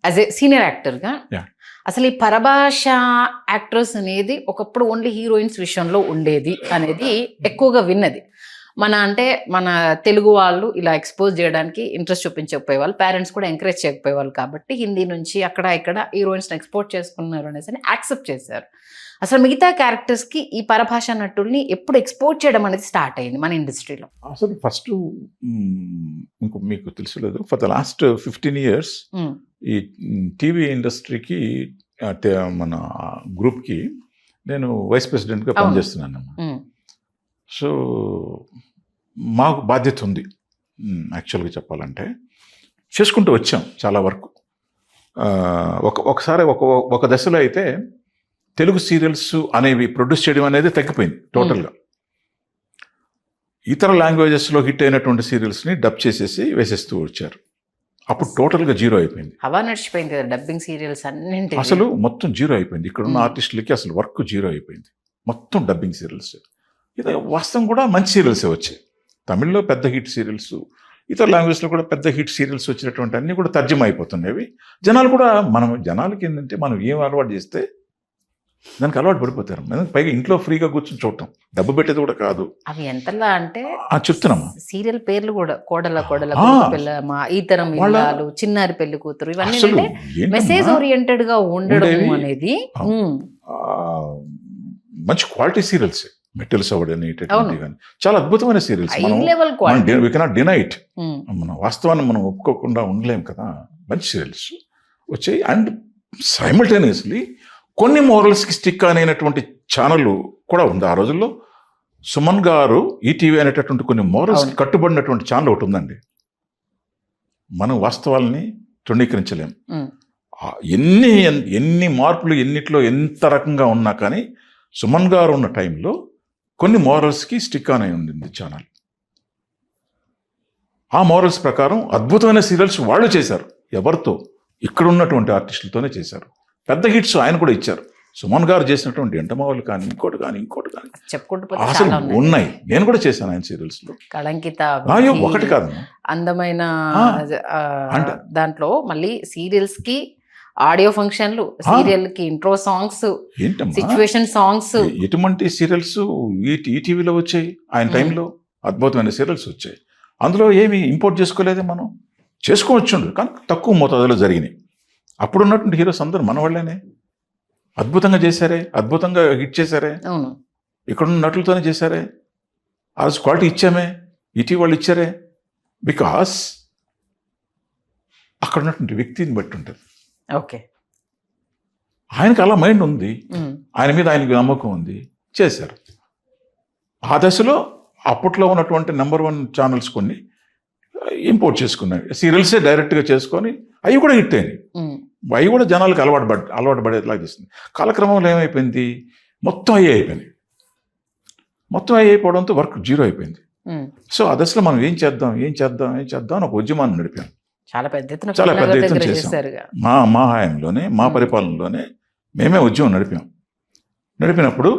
As a senior యాక్టర్గా Yeah. అసలు ఈ పరభాష యాక్ట్రెస్ అనేది ఒకప్పుడు ఓన్లీ హీరోయిన్స్ విషయంలో ఉండేది అనేది ఎక్కువగా విన్నది. మన తెలుగు వాళ్ళు ఇలా ఎక్స్పోజ్ చేయడానికి ఇంట్రెస్ట్ చూపించకపోయేవాళ్ళు, పేరెంట్స్ కూడా ఎంకరేజ్ చేయకపోయేవాళ్ళు, కాబట్టి హిందీ నుంచి అక్కడ ఇక్కడ హీరోయిన్స్ని ఎక్స్పోర్ట్ చేసుకున్నారు అనేసి యాక్సెప్ట్ చేశారు. అసలు మిగతా క్యారెక్టర్స్కి ఈ పరభాష నటుల్ని ఎప్పుడు ఎక్స్పోర్ట్ చేయడం అనేది స్టార్ట్ అయింది మన ఇండస్ట్రీలో? అసలు ఫస్ట్ మీకు తెలుసులేదు, ఫర్ ద లాస్ట్ 15 years ఈ టీవీ ఇండస్ట్రీకి మన గ్రూప్కి నేను వైస్ ప్రెసిడెంట్గా పనిచేస్తున్నాను. సో మాకు బాధ్యత ఉంది యాక్చువల్గా చెప్పాలంటే. చేసుకుంటూ వచ్చాం చాలా వరకు. ఒకసారి ఒక దశలో అయితే తెలుగు సీరియల్స్ అనేవి ప్రొడ్యూస్ చేయడం అనేది తగ్గిపోయింది టోటల్గా. ఇతర లాంగ్వేజెస్లో హిట్ అయినటువంటి సీరియల్స్ని డబ్ చేసేసి వేసేస్తూ వచ్చారు. అప్పుడు టోటల్గా జీరో అయిపోయింది. హవా నడిచిపోయింది కదా డబ్బింగ్ సీరియల్స్ అన్నింటి. అసలు మొత్తం జీరో అయిపోయింది. ఇక్కడ ఉన్న ఆర్టిస్టులకి అసలు వర్క్ జీరో అయిపోయింది. మొత్తం డబ్బింగ్ సీరియల్స్. ఇది వాస్తవం కూడా మంచి సీరియల్సే వచ్చాయి. తమిళ్లో పెద్ద హిట్ సీరియల్స్, ఇతర లాంగ్వేజ్లో కూడా పెద్ద హిట్ సీరియల్స్ వచ్చినటువంటి అన్నీ కూడా తర్జమా అయిపోతున్నాయి. జనాలు కూడా జనాలకి ఏంటంటే మనం ఏం అలవాటు చేస్తే దానికి అలవాటు పడిపోతారు. పైగా ఇంట్లో ఫ్రీగా కూర్చొని చూడటం, డబ్బు పెట్టేది కూడా కాదు. అవి ఎంతలా అంటే చెప్తున్నామా, సీరియల్ పేర్లు కూడా కోడల పిల్ల, ఈతరం ఇల్లాలు, చిన్నారి పెళ్లి కూతురు, ఇవన్నీ మెసేజ్ ఓరియంటెడ్ గా ఉండడం అనేది మంచి క్వాలిటీ సీరియల్స్. మెటల్ సవడని కానీ చాలా అద్భుతమైన serials. We cannot deny it. మన వాస్తవాన్ని మనం ఒప్పుకోకుండా ఉండలేం కదా. మంచి సీరియల్స్ వచ్చాయి. అండ్ సైమల్టేనియస్లీ కొన్ని మోరల్స్కి స్టిక్ అయినటువంటి ఛానల్ కూడా ఉంది. ఆ రోజుల్లో సుమన్ గారు ఈటీవీ అనేటటువంటి కొన్ని మోరల్స్కి కట్టుబడినటువంటి ఛానల్ ఒకటి ఉందండి. మనం వాస్తవాలని తృణీకరించలేం. ఎన్ని మార్పులు ఎన్నిట్లో ఎంత రకంగా ఉన్నా కానీ సుమన్ గారు ఉన్న టైంలో కొన్ని మోరల్స్కి స్టిక్ ఆన్ అయి ఉండింది ఛానల్. ఆ మోరల్స్ ప్రకారం అద్భుతమైన సీరియల్స్ వాళ్ళు చేశారు. ఎవరితో? ఇక్కడ ఉన్నటువంటి ఆర్టిస్టులతోనే చేశారు. పెద్ద హిట్స్ ఆయన కూడా ఇచ్చారు. సుమన్ గారు చేసినటువంటి ఎంటమావులు కానీ ఇంకోటి కానీ చెప్పుకుంటూ అసలు ఉన్నాయి. నేను కూడా చేశాను ఆయన సీరియల్స్ లో. కళంకిత ఒకటి కాదు, అందమైన దాంట్లో మళ్ళీ సీరియల్స్ కి ఆడియో ఫంక్షన్లు, సీరియల్ కి ఇంట్రో సాంగ్స్, సిచ్యువేషన్ సాంగ్స్, ఎటువంటి సీరియల్స్ ఈటీవీలో వచ్చాయి ఆయన టైంలో. అద్భుతమైన సీరియల్స్ వచ్చాయి. అందులో ఏమి ఇంపోర్ట్ చేసుకోలేదే, మనం చేసుకోవచ్చు కానీ తక్కువ మోతాదులో జరిగినాయి. అప్పుడున్నటువంటి హీరోస్ అందరూ మన వాళ్ళేనే. అద్భుతంగా చేశారే, అద్భుతంగా హిట్ చేశారే. ఇక్కడున్న నటులతోనే చేశారే. ఆ రోజు క్వాలిటీ ఇచ్చామే, ఈటీవీ వాళ్ళు ఇచ్చారే. బికాస్ అక్కడ ఉన్నటువంటి వ్యక్తిని బట్టి ఉంటుంది. ఓకే, ఆయనకి అలా మైండ్ ఉంది, ఆయన మీద ఆయనకి నమ్మకం ఉంది, చేశారు. ఆ దశలో అప్పట్లో ఉన్నటువంటి నెంబర్ 1 ఛానల్స్ కొన్ని ఇంపోర్ట్ చేసుకున్నాయి. సీరియల్సే డైరెక్ట్గా చేసుకొని అవి కూడా హిట్ అయినాయి. అవి కూడా జనాలకు అలవాటు పడేలా చేస్తుంది. కాలక్రమంలో ఏమైపోయింది, మొత్తం అయ్యి అయిపోయినాయి. మొత్తం అయ్యి అయిపోవడంతో వర్క్ జీరో అయిపోయింది. సో ఆ దశలో మనం ఏం చేద్దాం అని ఒక ఉద్యమాన్ని నడిపాం. చాలా పెద్ద ఎత్తున చేశాం. మా హయాంలోనే, మా పరిపాలనలోనే మేమే ఉద్యమం నడిపినప్పుడు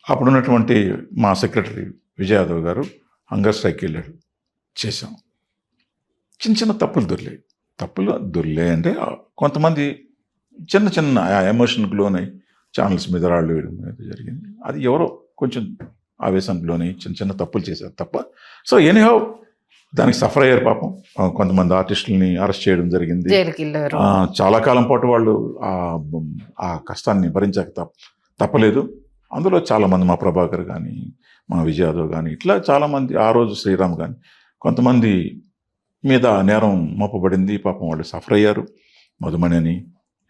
అప్పుడున్నటువంటి మా సెక్రటరీ విజయ్ యాదవ్ గారు హంగర్ స్ట్రైక్ వెళ్ళాడు. చేసాం. చిన్న తప్పులు దొర్లే అంటే కొంతమంది చిన్న ఎమోషన్కి లోనై ఛానల్స్ మీద రాళ్ళు వేయడం జరిగింది. అది ఎవరో కొంచెం ఆవేశానికి లోనై చిన్న తప్పులు చేశారు తప్ప. సో ఎనీహౌ దానికి సఫర్ అయ్యారు పాపం. కొంతమంది ఆర్టిస్టులని అరెస్ట్ చేయడం జరిగింది. చాలా కాలం పాటు వాళ్ళు ఆ కష్టాన్ని భరించక తప్పలేదు. అందులో చాలామంది, మా ప్రభాకర్ కానీ, మా విజయ్ యాదవ్ కానీ, ఇట్లా చాలామంది, ఆ రోజు శ్రీరామ్ కానీ, కొంతమంది మీద నేరం మోపబడింది. పాపం వాళ్ళు సఫర్ అయ్యారు. మధుమణి అని,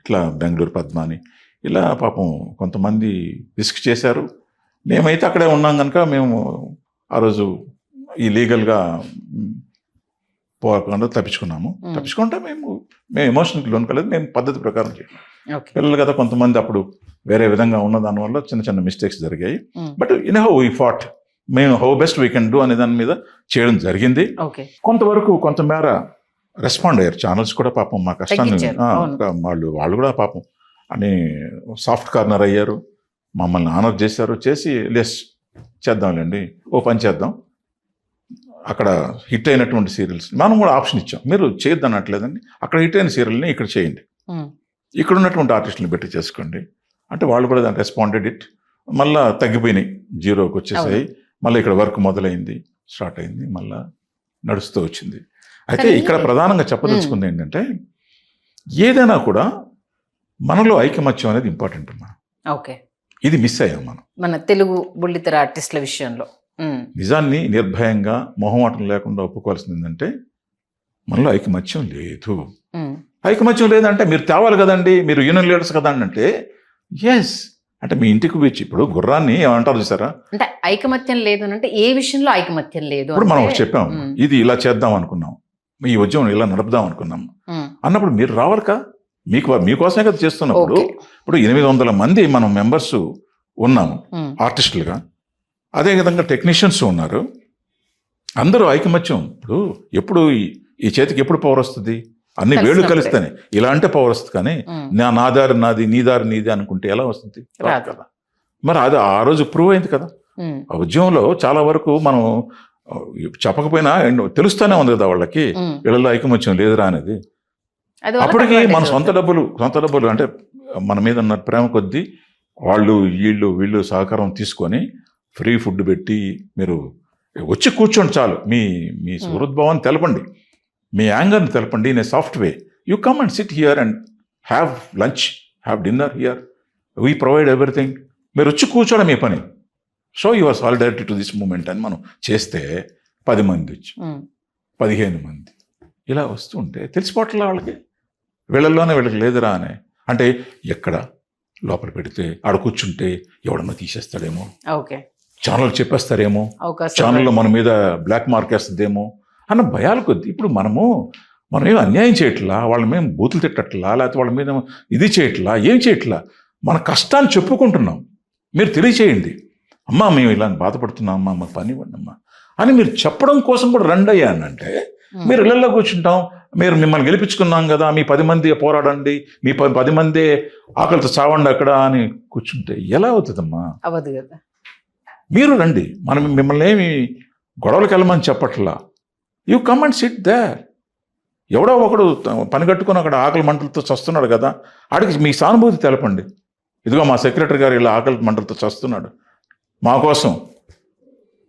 ఇట్లా బెంగళూరు పద్మ అని, ఇలా పాపం కొంతమంది రిస్క్ చేశారు. మేమైతే అక్కడే ఉన్నాం కనుక మేము ఆ రోజు ఈ లీగల్గా పోకుండా తప్పించుకుంటే మేము ఎమోషనల్కి లోన్ కలేదు. మేము పద్ధతి ప్రకారం చేయాలి. పిల్లలు కదా కొంతమంది అప్పుడు వేరే విధంగా ఉన్న దానివల్ల చిన్న మిస్టేక్స్ జరిగాయి. బట్ ఇన్హౌ వీ ఫాట్, మేము how best we can do అనే దాని మీద చేయడం జరిగింది. కొంతవరకు కొంతమేర రెస్పాండ్ అయ్యారు ఛానల్స్ కూడా. పాపం మా కష్టాన్ని వాళ్ళు కూడా పాపం అని సాఫ్ట్ కార్నర్ అయ్యారు. మమ్మల్ని ఆనర్ చేశారు. చేసి లెస్ చేద్దాంలేండి, ఓ పని చేద్దాం, అక్కడ హిట్ అయినటువంటి సీరియల్స్ మనం కూడా ఆప్షన్ ఇచ్చాం, మీరు చేయొద్దు అనట్లేదండి, అక్కడ హిట్ అయిన సీరియల్ని ఇక్కడ చేయండి, ఇక్కడ ఉన్నటువంటి ఆర్టిస్టులను పెట్టి చేసుకోండి అంటే వాళ్ళు కూడా దాన్ని రెస్పాండెడ్ ఇట్. మళ్ళీ తగ్గిపోయినాయి, జీరోకి వచ్చేసాయి. మళ్ళీ ఇక్కడ వర్క్ మొదలైంది, స్టార్ట్ అయింది, మళ్ళీ నడుస్తూ వచ్చింది. అయితే ఇక్కడ ప్రధానంగా చెప్పదలుచుకుంది ఏంటంటే ఏదైనా కూడా మనలో ఐకమత్యం అనేది ఇంపార్టెంట్ అమ్మా. ఓకే, ఇది మిస్ అయ్యాం మనం మన తెలుగు బుల్లితెర ఆర్టిస్టుల విషయంలో. నిజాన్ని నిర్భయంగా మొహమాటం లేకుండా ఒప్పుకోవాల్సింది ఏంటంటే మనలో ఐకమత్యం లేదు. ఐకమత్యం లేదంటే మీరు తేవాలి కదండి, మీరు యూనియన్ లీడర్స్ కదండి అంటే ఎస్ అంటే మీ ఇంటికి వచ్చి ఇప్పుడు గుర్రాన్ని ఏమంటారు చూసారా, అంటే ఐకమత్యం లేదు అంటే ఏ విషయంలో ఐకమత్యం లేదు ఇప్పుడు మనం ఒకటి చెప్పాం, ఇది ఇలా చేద్దాం అనుకున్నాం, ఈ ఉద్యమం ఇలా నడుపుదాం అనుకున్నాం అన్నప్పుడు మీరు రావాలికా, మీకోసమే కదా చేస్తున్నప్పుడు. ఇప్పుడు 800 మంది మనం మెంబర్స్ ఉన్నాము ఆర్టిస్టులుగా, అదేవిధంగా టెక్నీషియన్స్ ఉన్నారు, అందరూ ఐకమత్యం. ఇప్పుడు ఎప్పుడు ఈ చేతికి ఎప్పుడు పవర్ వస్తుంది, అన్ని వేళ్ళు కలిస్తేనే ఇలా అంటే పవర్ వస్తుంది, కానీ నా దారి నాది, నీ దారి నీది అనుకుంటే ఎలా వస్తుంది కదా. మరి అది ఆ రోజు ప్రూవ్ అయింది కదా. ఆ ఉద్యమంలో చాలా వరకు మనం చెప్పకపోయినా తెలుస్తూనే ఉంది కదా వాళ్ళకి, వీళ్ళలో ఐకమత్యం లేదురా అనేది. అప్పటికి మన సొంత డబ్బులు అంటే మన మీద ఉన్న ప్రేమ కొద్దీ వీళ్ళు సహకారం తీసుకొని ఫ్రీ ఫుడ్ పెట్టి మీరు వచ్చి కూర్చోండి చాలు, మీ సుహృద్భావాన్ని తెలపండి, మీ యాంగర్ని తెలపండి in a soft way. You come and sit here and have lunch, have dinner here, we provide everything. మీరు వచ్చి కూర్చోవడం మీ పని, show your solidarity to this moment అని మనం చేస్తే 10 మంది వచ్చి 15 మంది ఇలా వస్తుంటే తెలిసిపోవట్లే వాళ్ళకి, వీళ్ళల్లోనే వీళ్ళకి లేదురా అని. అంటే ఎక్కడ లోపల పెడితే ఆడ కూర్చుంటే ఎవడన్నా తీసేస్తాడేమో, ఛానల్ చెప్పేస్తారేమో, ఛానల్లో మన మీద బ్లాక్ మార్క్ వేస్తుందేమో అన్న భయాలు కొద్ది. ఇప్పుడు మనం ఏం అన్యాయం చేయట్లా, వాళ్ళ మేము బూతులు తిట్టట్లా, లేకపోతే వాళ్ళ మీద ఇది చేయట్లా, ఏం చేయట్లా, మన కష్టాన్ని చెప్పుకుంటున్నాం. మీరు తెలియచేయండి, అమ్మా మేము ఇలా బాధపడుతున్నాం అమ్మా, మాకు పని ఇవ్వండి అమ్మా అని మీరు చెప్పడం కోసం కూడా రండి అయ్యానంటే, మీరు ఇళ్లలో కూర్చుంటాం, మిమ్మల్ని గెలిపించుకున్నాం కదా, మీ 10 మంది పోరాడండి, మీ 10 మంది ఆకలితో చావండి అక్కడ అని కూర్చుంటే ఎలా అవుతుందమ్మా? అవ్వదు కదా. మీరు రండి, మనం మిమ్మల్ని ఏమి గొడవలకు వెళ్ళమని చెప్పట్లా. You come and sit there. ఎవడో ఒకడు పని కట్టుకుని అక్కడ ఆకలి మంటలతో చస్తున్నాడు కదా, ఆడికి మీ సానుభూతి తెలపండి. ఇదిగో మా సెక్రటరీ గారు ఇలా ఆకలి మంటలతో చస్తున్నాడు మా కోసం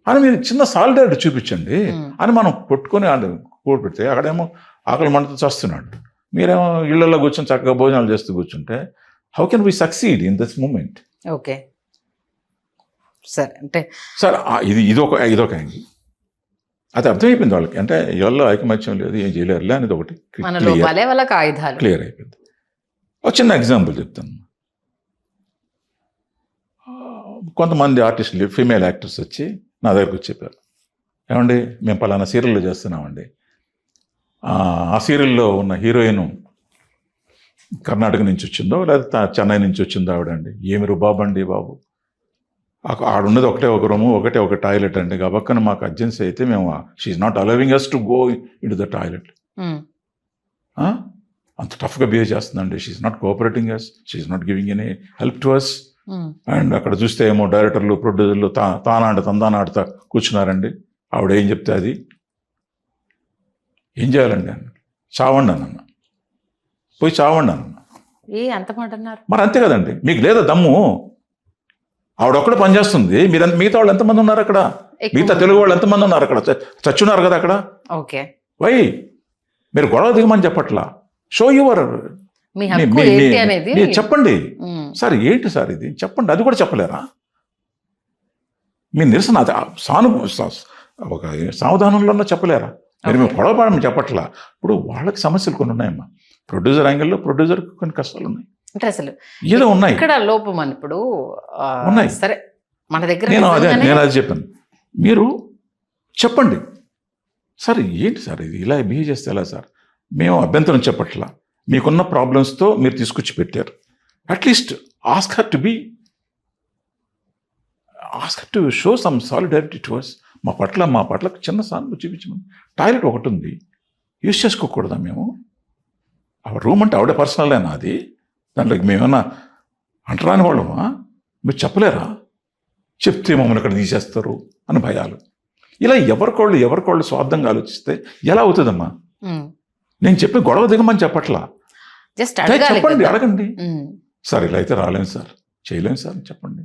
అని మీరు చిన్న సాలిడారిటీ చూపించండి అని మనం కొట్టుకొని కూడపెడితే, అక్కడేమో ఆకలి మంటతో చేస్తున్నాడు, మీరేమో ఇళ్లలో కూర్చొని చక్కగా భోజనాలు చేస్తూ కూర్చుంటే how can we succeed in this moment? Okay sir, అంటే సార్ ఇదొక యాంగిల్, అది అర్థమైపోయింది వాళ్ళకి. అంటే ఇళ్ళలో ఐకమత్యం లేదు, ఏం చేయలేరులే అనేది ఒకటి క్లియర్ అయిపోయింది. ఒక చిన్న ఎగ్జాంపుల్ చెప్తాను. కొంతమంది ఆర్టిస్టులు, ఫీమేల్ యాక్టర్స్ వచ్చి నా దగ్గరకు వచ్చి చెప్పారు, ఏమండి మేము పలానా సీరియల్లో చేస్తున్నామండి, ఆ సీరియల్లో ఉన్న హీరోయిన్ కర్ణాటక నుంచి వచ్చిందో లేదా చెన్నై నుంచి వచ్చిందో ఆవిడండి, ఏమి రుబాబు అండి బాబు, ఆడున్నది ఒకటే ఒక రూము, ఒకటే ఒక టాయిలెట్ అండి, గబక్కన మాకు అర్జెన్సీ అయితే మేము she's not allowing us to go into the toilet, అంత టఫ్గా బిహేవ్ చేస్తుందండి, she's not cooperating us, she's not giving any help to us. And అక్కడ చూస్తే ఏమో డైరెక్టర్లు, ప్రొడ్యూసర్లు తందానాడుతా కూర్చున్నారండి, ఆవిడ ఏం చెప్తే అది ఏం చేయాలండి అన్న, చావండి అన్న, పోయి చావండి అన్న. మరి అంతే కదండి, మీకు లేదా దమ్ము, ఆవిడ ఒక్కడే పనిచేస్తుంది, మిగతా వాళ్ళు ఎంతమంది ఉన్నారు అక్కడ, మిగతా తెలుగు వాళ్ళు ఎంతమంది ఉన్నారు అక్కడ, చచ్చున్నారు కదా అక్కడ. వై మీరు గొడవ దిగమని చెప్పట్లా, షో యువర్ చెప్పండి సార్, ఏంటి సార్ ఇది చెప్పండి, అది కూడా చెప్పలేరా? మీ నిరసన ఒక సావధానంలో చెప్పలేరా? మీరు మేము గొడవ పడమని చెప్పట్లా. ఇప్పుడు వాళ్ళకి సమస్యలు కొన్ని ఉన్నాయమ్మా, ప్రొడ్యూసర్ యాంగిల్లో ప్రొడ్యూసర్కి కొన్ని కష్టాలు ఉన్నాయి, అసలు ఏదో ఉన్నాయి, ఇక్కడ లోపం అని ఇప్పుడు ఉన్నాయి. సరే మన దగ్గర నేను అది చెప్పాను, మీరు చెప్పండి సార్, ఏంటి సార్ ఇది ఇలా బిహేవ్ చేస్తే ఎలా సార్, మేము అభ్యంతరం చెప్పట్లా, మీకున్న ప్రాబ్లమ్స్తో మీరు తీసుకొచ్చి పెట్టారు, at least ask her to show some solidarity to us. మా పట్ల చిన్న సానుభూతి చూపించమని. టాయిలెట్ ఒకటి ఉంది, యూజ్ చేసుకోకూడదా మేము? ఆవిడ రూమ్ అంటే ఆవిడే పర్సనలేనా అది, దాంట్లోకి మేమన్నా అంటరాని వాళ్ళమా? మీరు చెప్పలేరా? చెప్తే మమ్మల్ని ఇక్కడ తీసేస్తారు అని భయాలు. ఇలా ఎవరికోళ్ళు స్వార్థంగా ఆలోచిస్తే ఎలా అవుతుందమ్మా? నేను చెప్పి గొడవ దిగమని చెప్పట్లా, జస్ట్ చెప్పండి, అడగాలి. అడగండి. సార్ ఇలా అయితే రాలేము సార్, చేయలేము సార్ చెప్పండి.